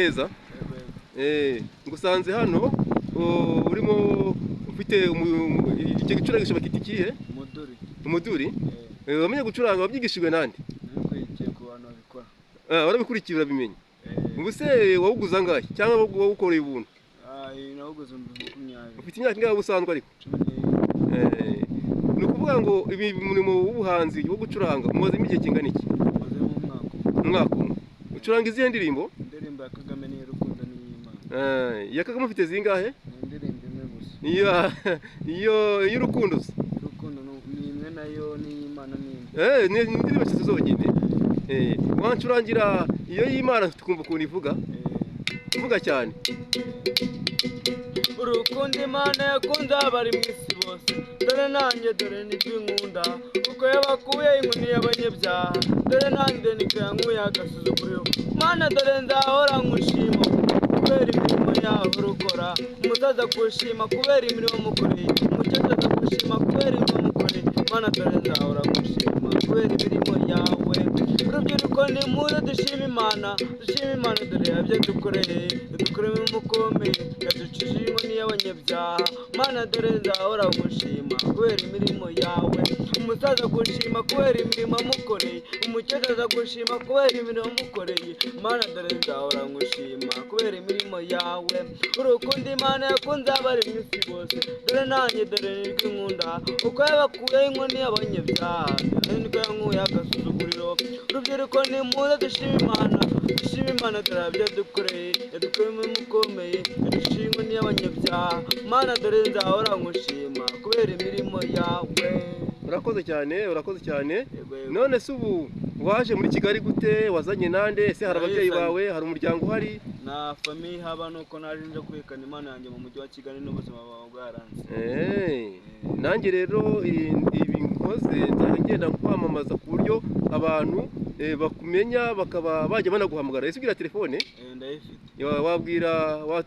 neza ngusanze hano urimo ufite icyo gicurangisho bakita ikihe? Umuduri. Wamenye gucuranga wabyigishijwe nande? Nakwigiye ku bantu babikora. Warabikurikiye urabimenye. Ubu se wawuguze angahe cyangwa wawukoreye ubuntu? Nawuguze 20. Ufite imyaka ingahe ubusanzwe ariko? 11. Ni ukuvuga ngo ibi murimo w'ubuhanzi wo gucuranga mumazemo igihe kingana iki? Mazemo umwaka umwe. Ucuranga izihe ndirimbo? Indirimbo ya Kagame n'Urukundo n'Imana. Ya Kagame ufite zingahe? Indirimbo imwe gusa. Iyo y'urukundo. Urukundo ni imwe nayo n'Imana ni indirimbo cyose zonyine. Wancurangira iyo y'Imana tukumva ukuntu ivuga? Ivuga cyane. Urukundo Imana yakunze abari mu isi bose, dore nanjye dore nibyo inkunda, kuko yabakuye inkoni y'abanyabyaha, dore nanjye niko yankuye agasuzuguriro. Mana dore nzahora nkushima kubera imirimo yawe urukora, umusaza kushima kubera imirimo mukoreye, umukecuru akagushima kubera imirimo mukoreye. Mana dore nzahora nkushima kubera imirimo yawe. Urubyiruko nimuze dushima Imana dore yabyo dukoreye, dukoreye umukomeye, yaducishije inkoni y'abanyabyaha. Mana dore nzahora nkushima kubera imirimo yawe. Umusaza gushima kubera imirimo amukoreye, umukecuru azagushima kubera imirimo amukoreye. Mana dore nzahora nkushima kubera imirimo yawe. Urukundo Imana yakunze abari mu isi bose, dore nanjye dore nibwo inkunda, uko yabakuyeho inkoni y'abanyabyaha, dore nibwo yankuye agasuzuguriro. Urubyiruko nimuze dushima Imana dore yabyo dukoreye, yadukoreye umukomeye, yaducishije inkoni y'abanyabyaha. Mana dore nzahora nkushima kubera imirimo yawe. Urakoze cyane. None se ubu waje muri Kigali gute? Wazanye nande? Ese hari ababyeyi bawe, hari umuryango uhari? Na famille haba nuko naje nje kwekana Imana yanjye mu mujyi wa Kigali n'ubuzima bwawe bwaranze. Nanjye rero ibi nkoze nzagenda kwamamaza ku buryo abantu bakumenya bakaba bajya banaguhamagara. Ese ugira telefone? Ndayifite.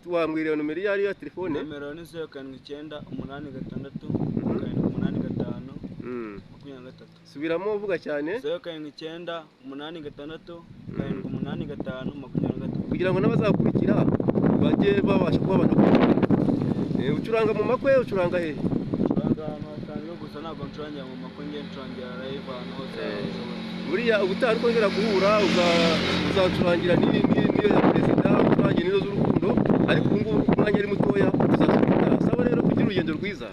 Wambwira nomero yari ya telefone? Nomero ni 079 86 85 23. Subiramo uvuga cyane. 079 86 85 23. Kugira ngo n'abazakurikira bajye babasha kuba abantu. Ucuranga mu makwe, ucuranga he? Ucuranga amasango gusa ntabwo ncurangira mu makwe, ngiye ncurangira live ahantu hose. Buriya ubutaha twongera guhura uzacurangira niyo ya perezida, ucurangira nizo z'urukundo, ariko ubu ngubu umwanya ari mutoya tuzasubira. Saba rero kugira urugendo rwiza.